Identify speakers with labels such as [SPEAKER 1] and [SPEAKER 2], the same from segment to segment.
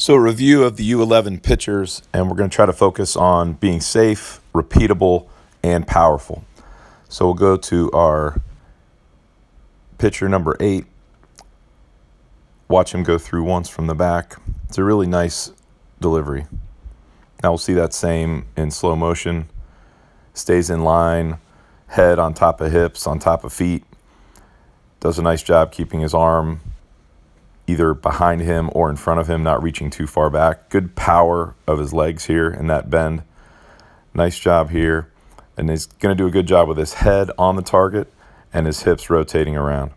[SPEAKER 1] So, a review of the U11 pitchers, and we're going to try to focus on being safe, repeatable, and powerful. So, we'll go to our pitcher number 8. Watch him go through once from the back. It's a really nice delivery. Now, we'll see that same in slow motion. Stays in line, head on top of hips, on top of feet. Does a nice job keeping his arm either behind him or in front of him, not reaching too far back. Good power of his legs here in that bend. Nice job here. And he's going to do a good job with his head on the target and his hips rotating around.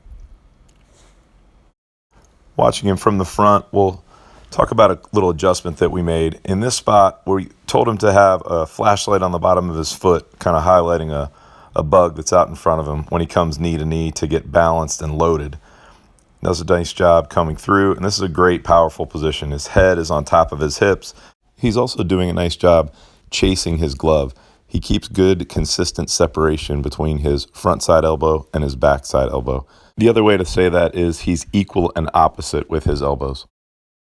[SPEAKER 1] Watching him from the front, we'll talk about a little adjustment that we made. In this spot, we told him to have a flashlight on the bottom of his foot, kind of highlighting a bug that's out in front of him when he comes knee to knee to get balanced and loaded. Does a nice job coming through, and this is a great, powerful position. His head is on top of his hips. He's also doing a nice job chasing his glove. He keeps good, consistent separation between his front side elbow and his back side elbow. The other way to say that is he's equal and opposite with his elbows.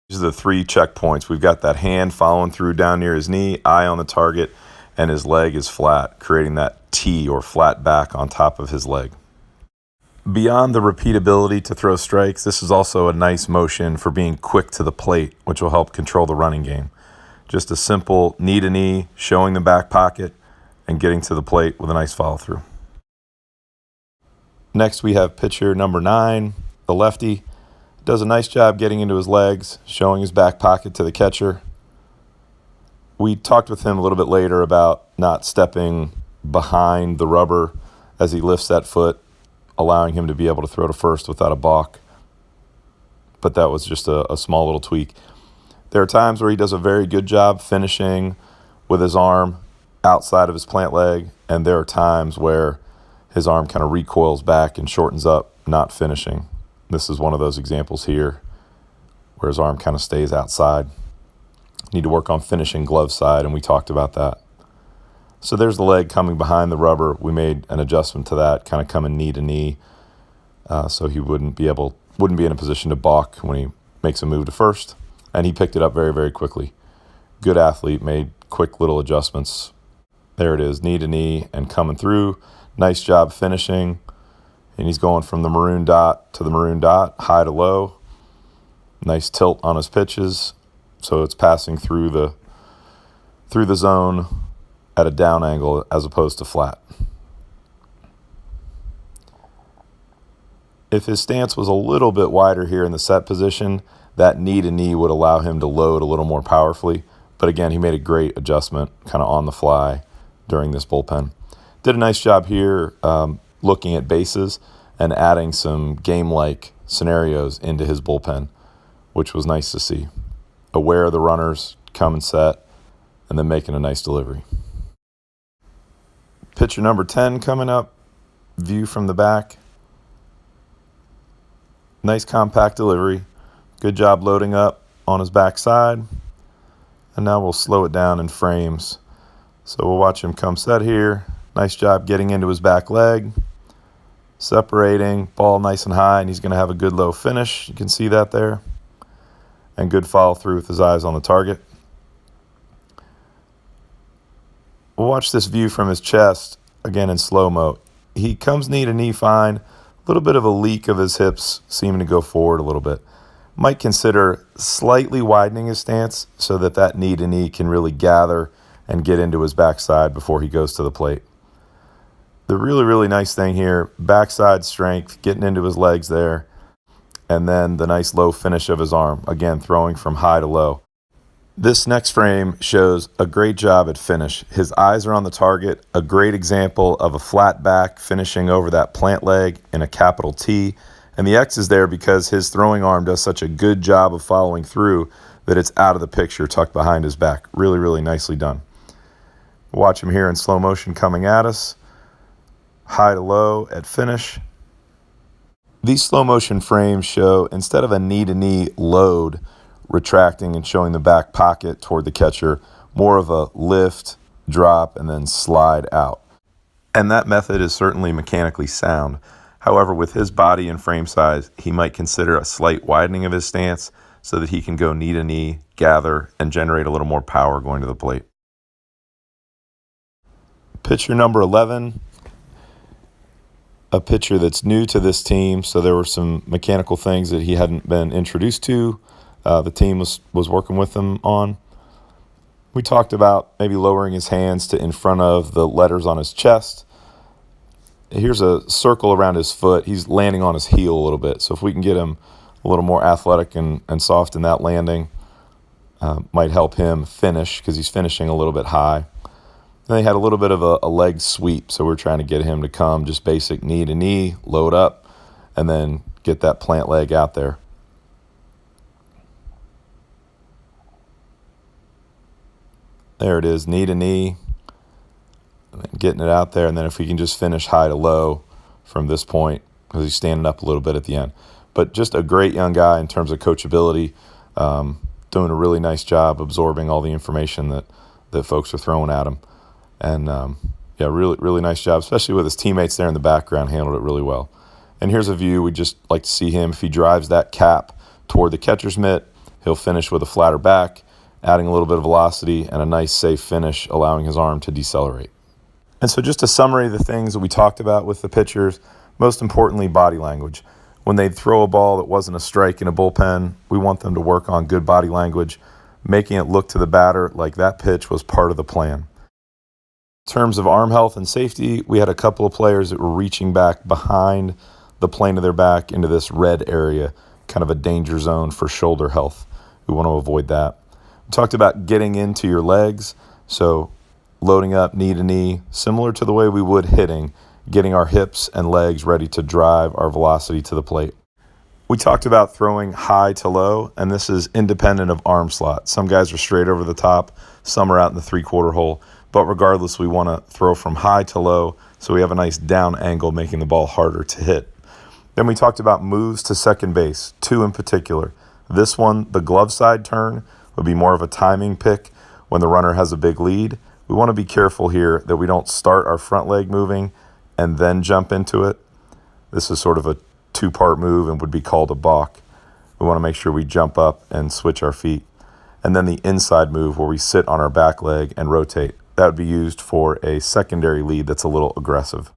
[SPEAKER 1] These are the 3 checkpoints. We've got that hand following through down near his knee, eye on the target, and his leg is flat, creating that T or flat back on top of his leg. Beyond the repeatability to throw strikes, this is also a nice motion for being quick to the plate, which will help control the running game. Just a simple knee to knee, showing the back pocket, and getting to the plate with a nice follow through. Next, we have pitcher number 9, the lefty. Does a nice job getting into his legs, showing his back pocket to the catcher. We talked with him a little bit later about not stepping behind the rubber as he lifts that foot, allowing him to be able to throw to first without a balk. But that was just a small little tweak. There are times where he does a very good job finishing with his arm outside of his plant leg, and there are times where his arm kind of recoils back and shortens up, not finishing. This is one of those examples here where his arm kind of stays outside. Need to work on finishing glove side, and we talked about that. So there's the leg coming behind the rubber. We made an adjustment to that, kind of coming knee to knee, so he wouldn't be in a position to balk when he makes a move to first. And he picked it up very, very quickly. Good athlete, made quick little adjustments. There it is, knee to knee and coming through. Nice job finishing. And he's going from the maroon dot to the maroon dot, high to low. Nice tilt on his pitches, so it's passing through the zone at a down angle as opposed to flat. If his stance was a little bit wider here in the set position, that knee to knee would allow him to load a little more powerfully. But again, he made a great adjustment kind of on the fly during this bullpen. Did a nice job here looking at bases and adding some game-like scenarios into his bullpen, which was nice to see. Aware of the runners, come and set, and then making a nice delivery. Pitcher number 10 coming up, view from the back. Nice compact delivery. Good job loading up on his backside. And now we'll slow it down in frames. So we'll watch him come set here. Nice job getting into his back leg. Separating, ball nice and high, and he's going to have a good low finish. You can see that there. And good follow through with his eyes on the target. We'll watch this view from his chest, again in slow-mo. He comes knee to knee fine. A little bit of a leak of his hips, seeming to go forward a little bit. Might consider slightly widening his stance so that that knee to knee can really gather and get into his backside before he goes to the plate. The really, really nice thing here, backside strength, getting into his legs there, and then the nice low finish of his arm, again throwing from high to low. This next frame shows a great job at finish. His eyes are on the target, a great example of a flat back finishing over that plant leg in a capital T. And the X is there because his throwing arm does such a good job of following through that it's out of the picture, tucked behind his back. Really, really nicely done. Watch him here in slow motion coming at us. High to low at finish. These slow motion frames show, instead of a knee to knee load, retracting and showing the back pocket toward the catcher, more of a lift, drop, and then slide out. And that method is certainly mechanically sound. However, with his body and frame size, he might consider a slight widening of his stance so that he can go knee to knee, gather, and generate a little more power going to the plate. Pitcher number 11, a pitcher that's new to this team, so there were some mechanical things that he hadn't been introduced to. The team was working with him on. We talked about maybe lowering his hands to in front of the letters on his chest. Here's a circle around his foot. He's landing on his heel a little bit, so if we can get him a little more athletic and soft in that landing, might help him finish because he's finishing a little bit high. Then he had a little bit of a leg sweep, so we're trying to get him to come just basic knee to knee, load up, and then get that plant leg out there. There it is, knee to knee, and then getting it out there, and then if we can just finish high to low from this point, because he's standing up a little bit at the end. But just a great young guy in terms of coachability, doing a really nice job absorbing all the information that folks are throwing at him. And, yeah, really, really nice job, especially with his teammates there in the background, handled it really well. And here's a view. We'd just like to see him. If he drives that cap toward the catcher's mitt, he'll finish with a flatter back, adding a little bit of velocity and a nice, safe finish, allowing his arm to decelerate. And so just a summary of the things that we talked about with the pitchers, most importantly, body language. When they throw a ball that wasn't a strike in a bullpen, we want them to work on good body language, making it look to the batter like that pitch was part of the plan. In terms of arm health and safety, we had a couple of players that were reaching back behind the plane of their back into this red area, kind of a danger zone for shoulder health. We want to avoid that. We talked about getting into your legs, so loading up knee to knee, similar to the way we would hitting, getting our hips and legs ready to drive our velocity to the plate. We talked about throwing high to low, and this is independent of arm slot. Some guys are straight over the top, some are out in the three-quarter hole. But regardless, we want to throw from high to low so we have a nice down angle, making the ball harder to hit. Then we talked about moves to second base, two in particular. This one, the glove side turn, would be more of a timing pick when the runner has a big lead. We want to be careful here that we don't start our front leg moving and then jump into it. This is sort of a two-part move and would be called a balk. We want to make sure we jump up and switch our feet. And then the inside move where we sit on our back leg and rotate. That would be used for a secondary lead that's a little aggressive.